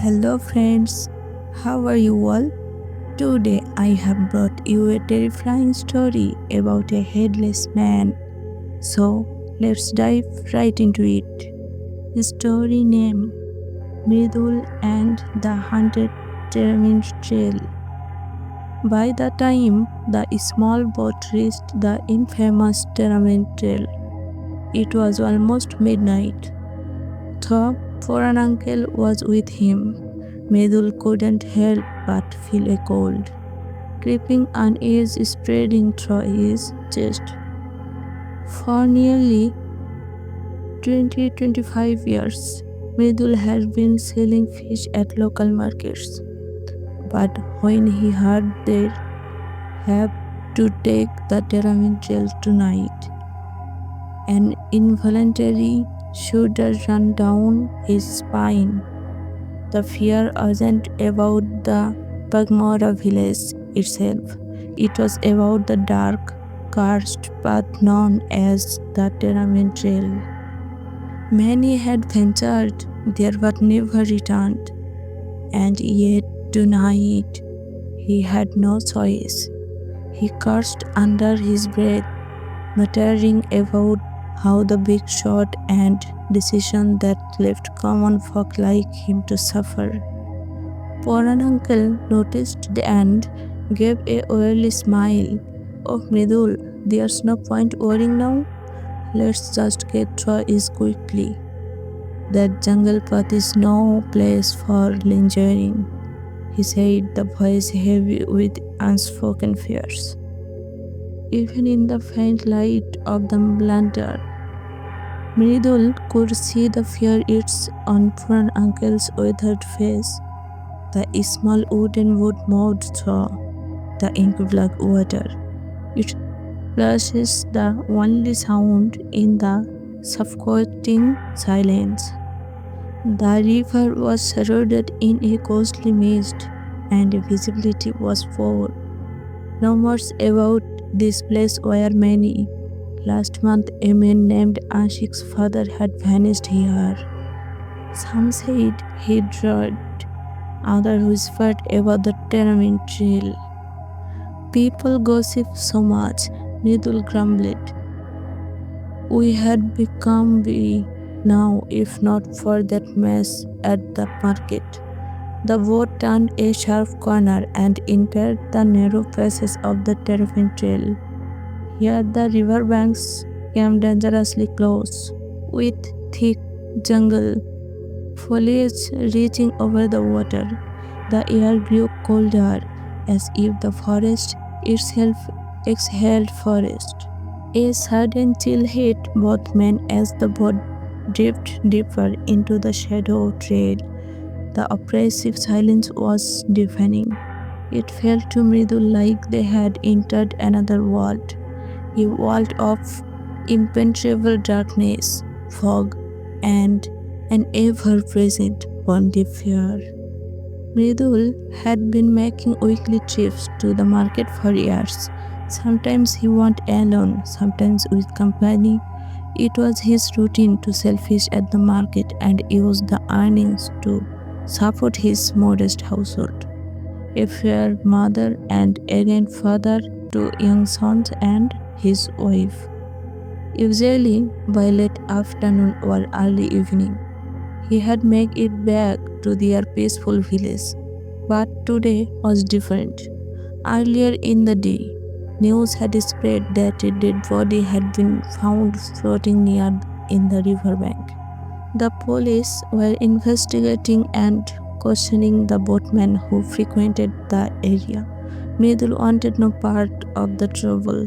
Hello friends, how are you all? Today I have brought you a terrifying story about a headless man. So let's dive right into it. The story name Mridul and the Haunted Tamarind Trail. By the time the small boat reached the infamous Tamarind Trail, it was almost midnight. Though Poran Uncle was with him, Mridul couldn't help but feel a cold, creeping unease spreading through his chest. For nearly 25 years, Mridul had been selling fish at local markets. But when he heard they have to take the Tamarind Trail tonight, an involuntary shudder ran down his spine. The fear wasn't about the Pagmora village itself. It was about the dark, cursed path known as the Tamarind Trail. Many had ventured there but never returned, and yet tonight he had no choice. He cursed under his breath, muttering about how the big shot and decision that left common folk like him to suffer. Poran Uncle noticed and gave a weary smile. Oh, Mridul, there's no point worrying now. Let's just get through this quickly. That jungle path is no place for lingering, he said, the voice heavy with unspoken fears. Even in the faint light of the lantern, Mridul could see the fear it's on Poran Uncle's withered face. The small wooden boat moved through the ink-black water. It flashes the only sound in the suffocating silence. The river was shrouded in a ghostly mist, and visibility was poor. Rumors about this place were many. Last month, a man named Ashik's father had vanished here. Some said he died. Others whispered about the Tamarind Trail. People gossip so much, Mridul grumbled. We had become we now if not for that mess at the market. The boat turned a sharp corner and entered the narrow passage of the Tamarind Trail. Here the river banks came dangerously close, with thick jungle foliage reaching over the water. The air grew colder, as if the forest itself exhaled forest. A sudden chill hit both men as the boat drifted deeper into the shadow trail. The oppressive silence was deafening. It felt to Mridul like they had entered another world, a world of impenetrable darkness, fog, and an ever-present bonding fear. Mridul had been making weekly trips to the market for years. Sometimes he went alone, sometimes with company. It was his routine to sell fish at the market and use the earnings to support his modest household. A fair mother and again father, two young sons and his wife. Usually by late afternoon or early evening, he had made it back to their peaceful village. But today was different. Earlier in the day, news had spread that a dead body had been found floating near in the riverbank. The police were investigating and questioning the boatmen who frequented the area. Mridul wanted no part of the trouble,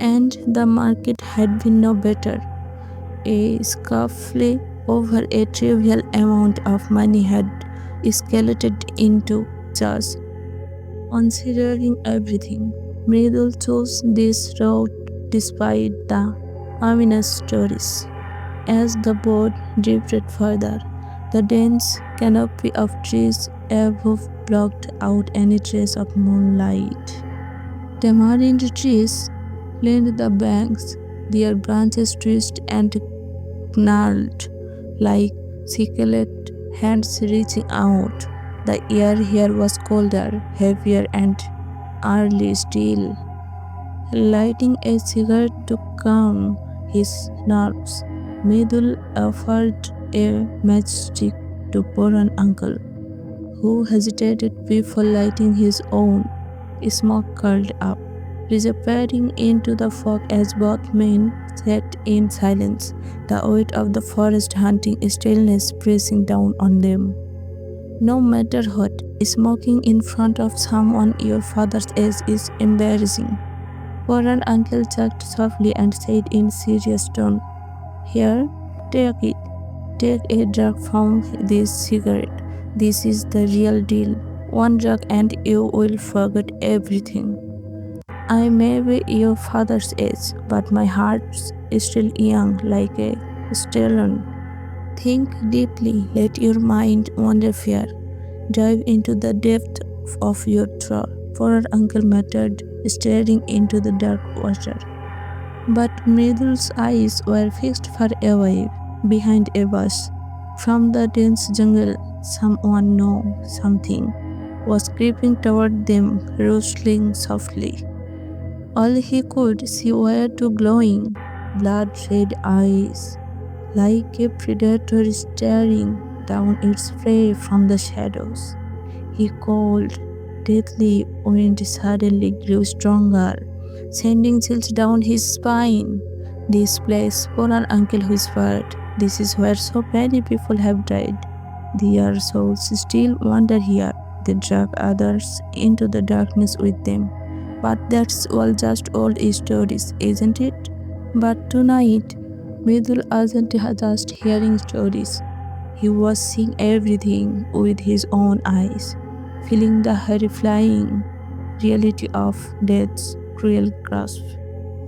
and the market had been no better. A scuffle over a trivial amount of money had escalated into chaos. Considering everything, Mridul chose this route despite the ominous stories. As the boat drifted further, the dense canopy of trees above blocked out any trace of moonlight. Tamarind trees lined the banks, their branches twisted and gnarled like sicklet hands reaching out. The air here was colder, heavier, and early still. Lighting a cigarette to calm his nerves, Mridul offered a matchstick to Poran Uncle, who hesitated before lighting his own. Smoke curled up, disappearing into the fog as both men sat in silence, the weight of the forest hunting stillness pressing down on them. No matter what, smoking in front of someone your father's age is embarrassing. Poran Uncle chucked softly and said in serious tone, "Here, take it. Take a drag from this cigarette. This is the real deal. One drag and you will forget everything. I may be your father's age, but my heart's still young like a stallion. Think deeply, let your mind wander far. Dive into the depth of your thought." Poor Uncle muttered, staring into the dark water. But Mridul's eyes were fixed far away, behind a bush. From the dense jungle, someone, no, something, was creeping toward them, rustling softly. All he could see were two glowing, blood-red eyes, like a predator staring down its prey from the shadows. He called. Deathly wind suddenly grew stronger, sending chills down his spine. "This place," Poran Uncle whispered, "this is where so many people have died. Their souls still wander here. They drag others into the darkness with them. But that's all just old stories, isn't it?" But tonight, Mridul wasn't just hearing stories. He was seeing everything with his own eyes, feeling the horrifying reality of death's cruel grasp.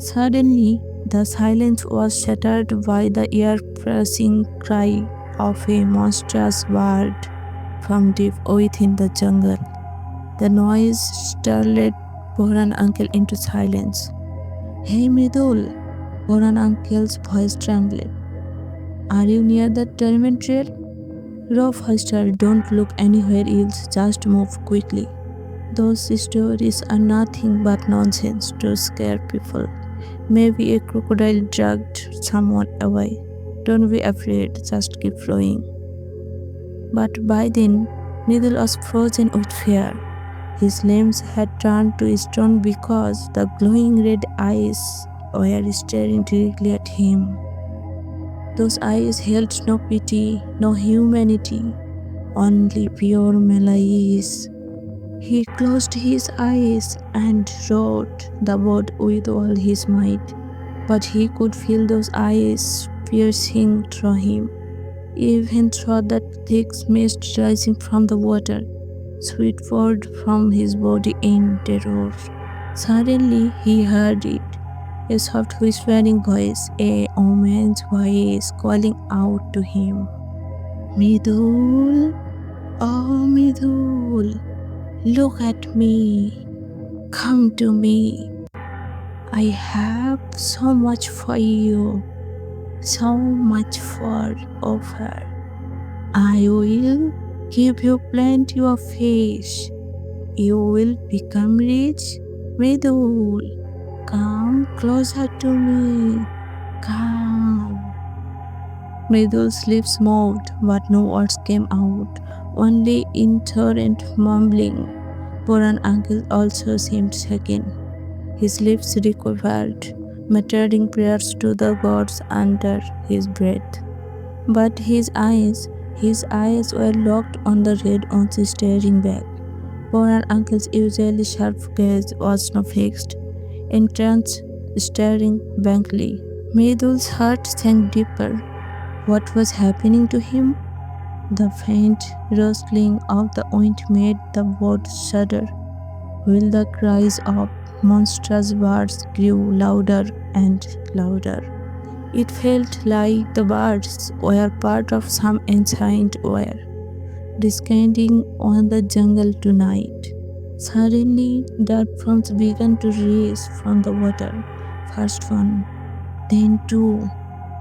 Suddenly, the silence was shattered by the ear-piercing cry of a monstrous bird from deep within the jungle. The noise startled Poran Uncle into silence. "Hey Mridul!" Poran Uncle's voice trembled. "Are you near the Tamarind Trail? Row faster, don't look anywhere else, just move quickly. Those stories are nothing but nonsense to scare people. Maybe a crocodile dragged someone away. Don't be afraid, just keep flowing." But by then, Mridul was frozen with fear. His limbs had turned to stone because the glowing red eyes were staring directly at him. Those eyes held no pity, no humanity, only pure malice. He closed his eyes and rode the boat with all his might, but he could feel those eyes piercing through him, even through the thick mist rising from the water, sweet poured from his body in terror. Suddenly he heard it, a soft whispering voice, a woman's voice calling out to him. "Mridul, oh Mridul, look at me, come to me. I have so much for you, so much for offer. I will give you plenty of fish. You will become rich. Mridul, come closer to me. Come." Mridul's lips moved, but no words came out, only intolerant mumbling. Poran Uncle also seemed shaken. His lips quivered, muttering prayers to the gods under his breath. But his eyes were locked on the red ones staring back. Poran Uncle's usually sharp gaze was now fixed, entranced, staring blankly. Mridul's heart sank deeper. What was happening to him? The faint rustling of the wind made the boat shudder, while the cries of monstrous birds grew louder and louder. It felt like the birds were part of some ancient war, descending on the jungle tonight. Suddenly, dark forms began to rise from the water. First one, then two,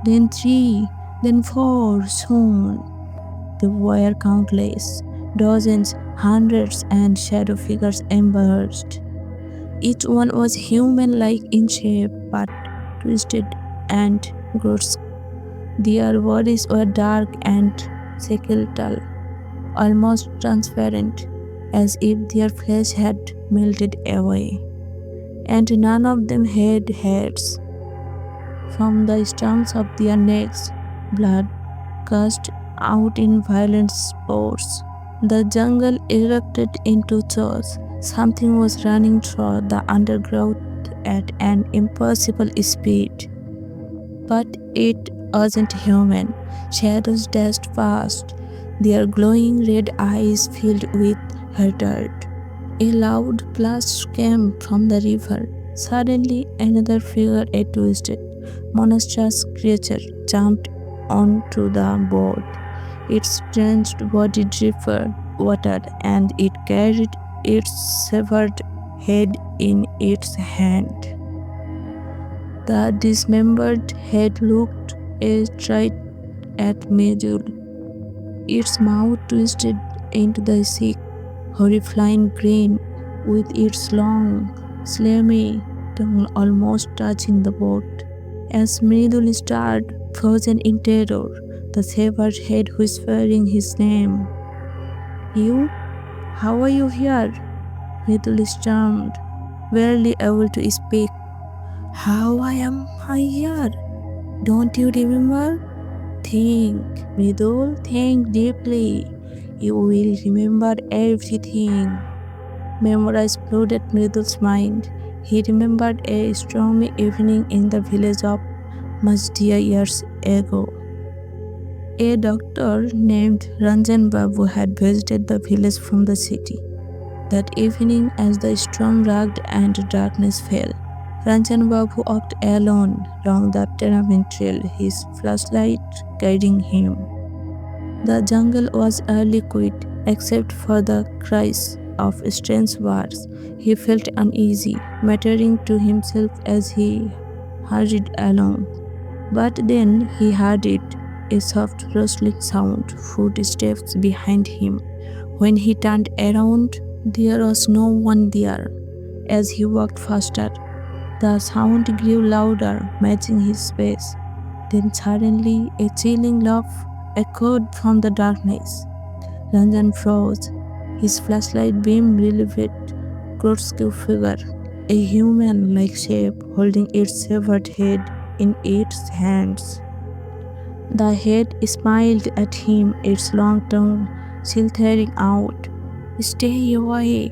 then three, then four. Soon, They were countless, dozens, hundreds, and shadow figures emerged. Each one was human-like in shape, but twisted and grotesque. Their bodies were dark and skeletal, almost transparent, as if their flesh had melted away. And none of them had heads. From the stumps of their necks, blood gushed out in violent spurts. The jungle erupted into chaos. Something was running through the undergrowth at an impossible speed. But it wasn't human. Shadows dashed past, their glowing red eyes filled with hatred. A loud blast came from the river. Suddenly, another figure, a twisted, monstrous creature, jumped onto the boat. Its drenched body dripped water, and it carried its severed head in its hand. The dismembered head looked straight at Mridul, its mouth twisted into the sick, horrifying grin, with its long, slimy tongue almost touching the boat. As Mridul stared, frozen in terror, the severed head whispering his name. You? How are you here? Mridul stammered, barely able to speak. How am I here? Don't you remember? Think, Mridul, think deeply. You will remember everything. Memories flooded Mridul's mind. He remembered a stormy evening in the village of Majdia years ago. A doctor named Ranjan Babu had visited the village from the city. That evening, as the storm raged and darkness fell, Ranjan Babu walked alone along the Tamarind Trail, his flashlight guiding him. The jungle was early quiet, except for the cries of strange birds. He felt uneasy, muttering to himself as he hurried along. But then he heard it, a soft rustling sound, footsteps behind him. When he turned around, there was no one there. As he walked faster, the sound grew louder, matching his pace. Then suddenly, a chilling laugh echoed from the darkness. Ranjan froze. His flashlight beam revealed grotesque figure, a human-like shape holding its severed head in its hands. The head smiled at him, its long tongue slithering out. Stay away.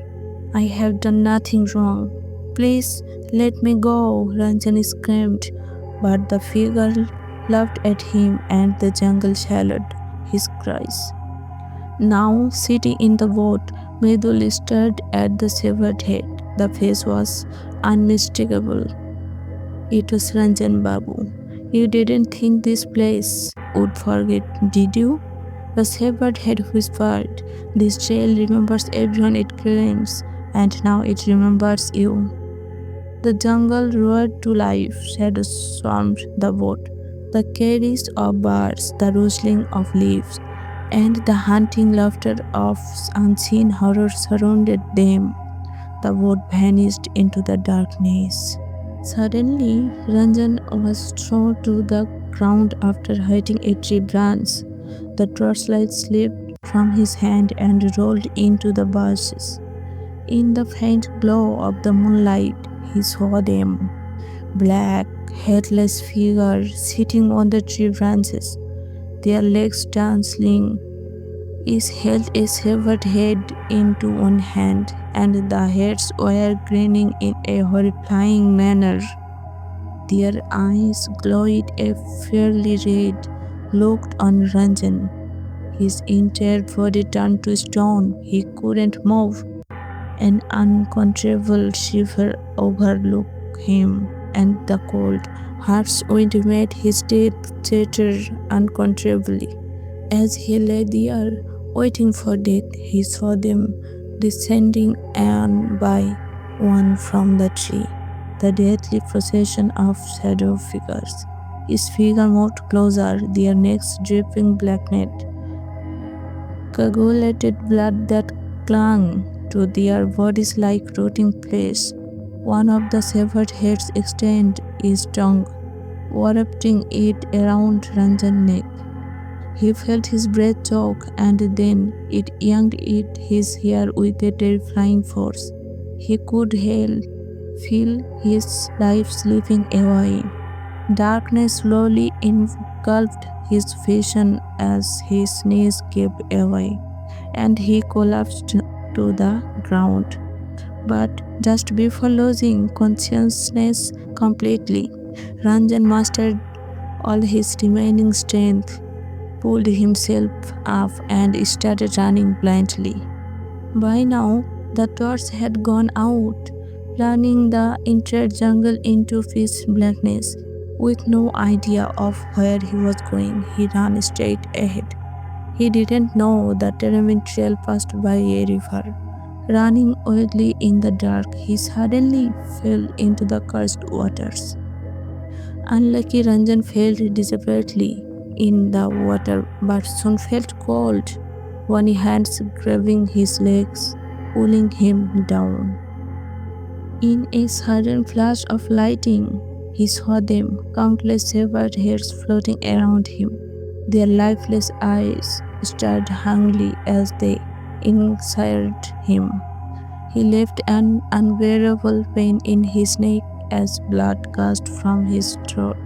I have done nothing wrong. Please let me go, Ranjan screamed. But the figure laughed at him and the jungle swallowed his cries. Now, sitting in the boat, Mridul stared at the severed head. The face was unmistakable. It was Ranjan Babu. You didn't think this place would forget, did you? The severed head whispered. This trail remembers everyone it claims, and now it remembers you. The jungle roared to life, shadows swarmed the boat. The carriage of birds, the rustling of leaves, and the haunting laughter of unseen horrors surrounded them. The boat vanished into the darkness. Suddenly, Ranjan was thrown to the ground after hitting a tree branch. The torchlight slipped from his hand and rolled into the bushes. In the faint glow of the moonlight, he saw them. Black, headless figures sitting on the tree branches, their legs dancing. Each held a severed head into one hand, and the heads were grinning in a horrifying manner. Their eyes glowed a fiery red, looked on Ranjan. His entire body turned to stone. He couldn't move. An uncontrollable shiver overtook him, and the cold, harsh wind made his teeth chatter uncontrollably. As he lay there, waiting for death, he saw them descending one by one from the tree, the deathly procession of shadow figures. Each figure moved closer, their necks dripping blackness. coagulated blood that clung to their bodies like rotting flesh. One of the severed heads extended his tongue, wrapping it around Ranjan's neck. He felt his breath choke, and then it yanked at his hair with a terrifying force. He could feel his life slipping away. Darkness slowly engulfed his vision as his knees gave away, and he collapsed to the ground. But just before losing consciousness completely, Ranjan mustered all his remaining strength, pulled himself up, and started running blindly. By now, the torch had gone out, plunging the entire jungle into pitch blackness. With no idea of where he was going, he ran straight ahead. He didn't know the Tamarind Trail passed by a river. Running wildly in the dark, he suddenly fell into the cursed waters. Unlucky Ranjan fell desperately in the water, but soon felt cold, one hand grabbing his legs, pulling him down. In a sudden flash of lightning, he saw them, countless severed heads floating around him. Their lifeless eyes stared hungrily as they encircled him. He left an unbearable pain in his neck as blood gushed from his throat.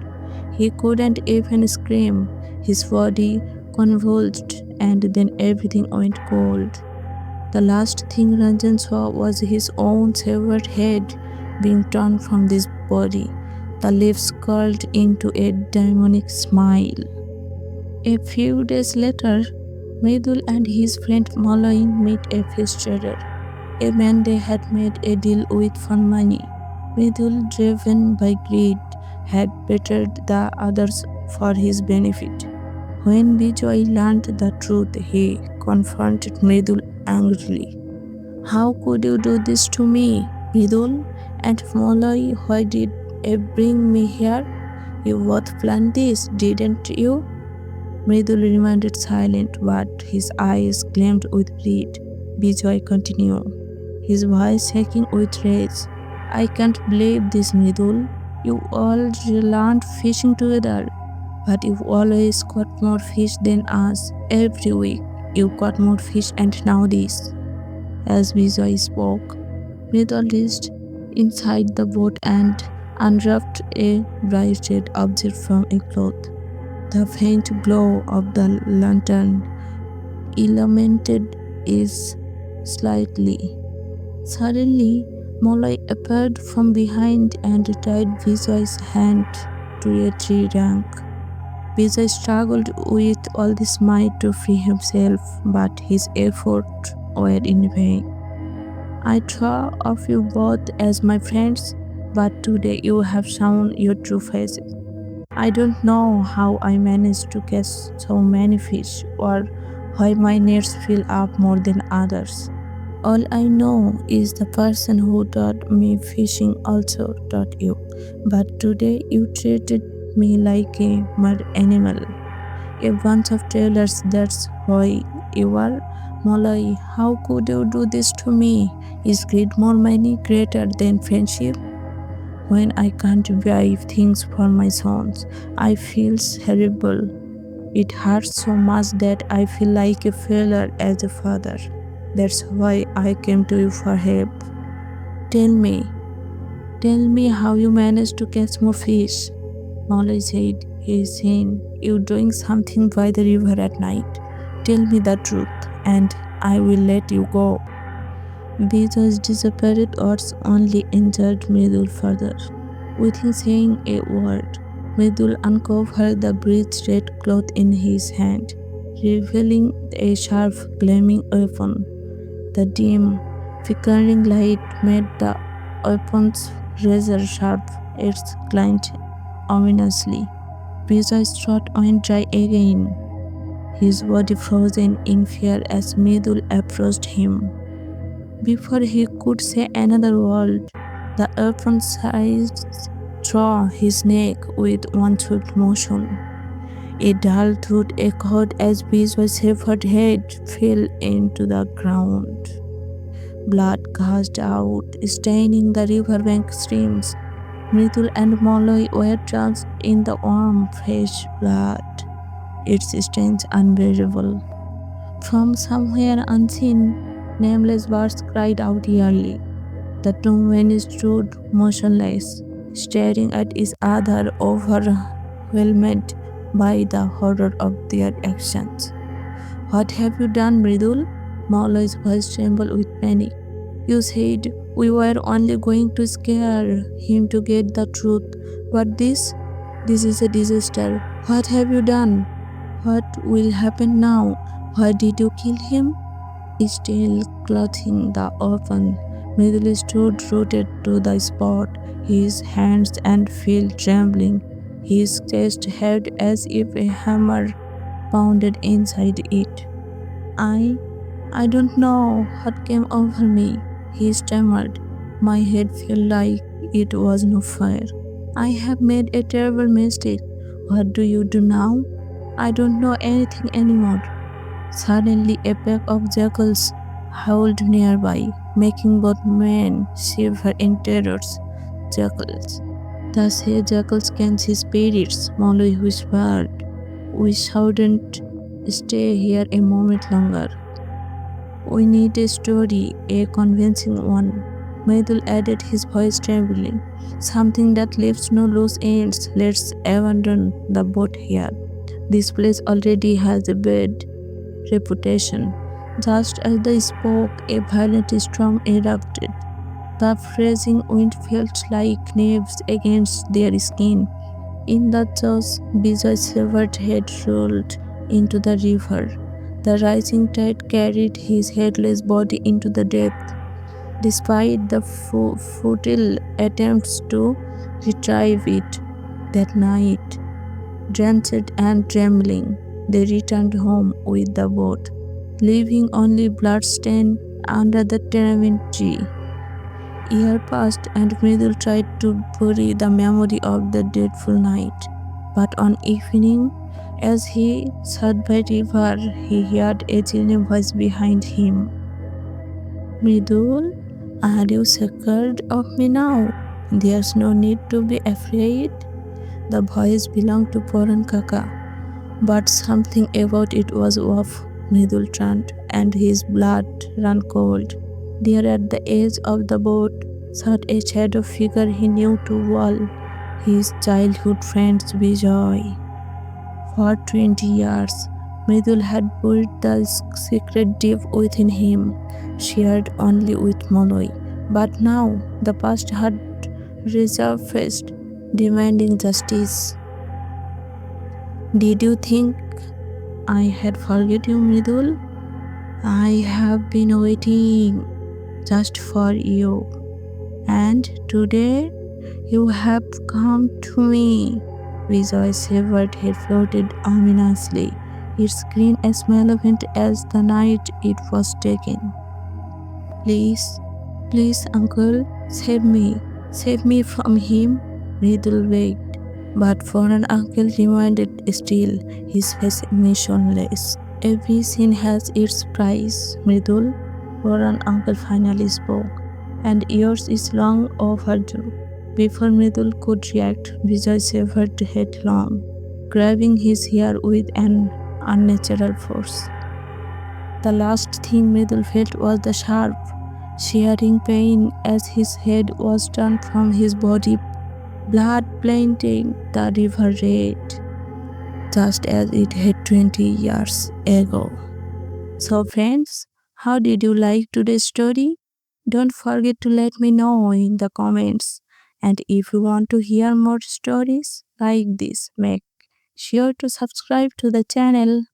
He couldn't even scream. His body convulsed, and then everything went cold. The last thing Ranjan saw was his own severed head being torn from this body. The lips curled into a demonic smile. A few days later, Mridul and his friend Moloy met a fish trader, a man they had made a deal with for money. Mridul, driven by greed, had betrayed the others for his benefit. When Bijoy learned the truth, he confronted Mridul angrily. How could you do this to me, Mridul? And Moloy, why did you bring me here? You both planned this, didn't you? Mridul remained silent, but his eyes gleamed with greed. Bijoy continued, his voice shaking with rage. I can't believe this, Mridul. You all learned fishing together, but you always caught more fish than us. Every week, you caught more fish, and now this. As Bijoy spoke, Mridul reached inside the boat and unwrapped a bright red object from a cloth. The faint glow of the lantern illuminated it slightly. Suddenly, Moloy appeared from behind and tied Bijoy's hand to a tree trunk. Bijoy struggled with all his might to free himself, but his efforts were in vain. I thought of you both as my friends, but today you have shown your true faces. I don't know how I managed to catch so many fish or why my nets fill up more than others. All I know is the person who taught me fishing also taught you. But today you treated me like a mud animal. A bunch of trailers, that's why you are. Moloy, how could you do this to me? Is greed more money greater than friendship? When I can't buy things for my sons, I feel terrible. It hurts so much that I feel like a failure as a father. That's why I came to you for help. Tell me how you managed to catch more fish. Moloy said, he's saying, you doing something by the river at night. Tell me the truth, and I will let you go. Bijoy's desperate words only injured Mridul further. Without saying a word, Mridul uncovered the bright red cloth in his hand, revealing a sharp, gleaming weapon. The dim, flickering light made the weapon's razor sharp. It glinted ominously. Bijoy's throat went dry again, his body frozen in fear as Mridul approached him. Before he could say another word, the weapon seized through his neck with one swift motion. A dull thud echoed as Bijoy's severed head fell into the ground. Blood gushed out, staining the riverbank streams. Mridul and Moloy were drenched in the warm, fresh blood, its stains unbearable. From somewhere unseen, nameless birds cried out eerily. The two men stood motionless, staring at each other, overwhelmed by the horror of their actions. What have you done, Mridul? Maulo's voice trembled with panic. You said we were only going to scare him to get the truth, but this is a disaster. What have you done? What will happen now? Why did you kill him? Still clutching the open, Mridul stood rooted to the spot, his hands and feet trembling, his chest heaved as if a hammer pounded inside it. I I don't know what came over me, he stammered. My head felt like it was no fire. I have made a terrible mistake. What do you do now? I don't know anything anymore. Suddenly, a pack of jackals howled nearby, making both men shiver in terror. Jackals. The say jackals can see spirits, Molly whispered. We shouldn't stay here a moment longer. We need a story, a convincing one. Mridul added, his voice trembling. Something that leaves no loose ends. Let's abandon the boat here. This place already has a bad reputation. Just as they spoke, a violent storm erupted. The freezing wind felt like knives against their skin. In the chaos, Bijoy's severed head rolled into the river. The rising tide carried his headless body into the depth. Despite the futile attempts to retrieve it, that night, drenched and trembling, they returned home with the boat, leaving only bloodstain under the tamarind tree. Year passed and Mridul tried to bury the memory of the dreadful night. But on evening, as he sat by river, he heard a chilling voice behind him. Mridul, are you scared of me now? There's no need to be afraid. The voice belonged to Poran Kaka, but something about it was off. Mridul turned, and his blood ran cold. There at the edge of the boat sat a shadow figure he knew too well, his childhood friend Bijoy. For 20 years, Mridul had buried the secret deep within him, shared only with Moloy. But now the past had resurfaced, demanding justice. Did you think I had forget you, Mridul? I have been waiting just for you. And today you have come to me. Bijoy's severed head floated ominously, its screen as malevolent as the night it was taken. Please, please, uncle, save me from him, Mridul begged. But Poran Uncle remained still, his face emotionless. Every sin has its price, Mridul, Poran Uncle finally spoke, and yours is long overdue. Before Mridul could react, Bijoy severed headlong, grabbing his hair with an unnatural force. The last thing Mridul felt was the sharp, searing pain as his head was torn from his body, blood painting the river red, just as it had 20 years ago. So friends, how did you like today's story? Don't forget to let me know in the comments. And if you want to hear more stories like this, make sure to subscribe to the channel.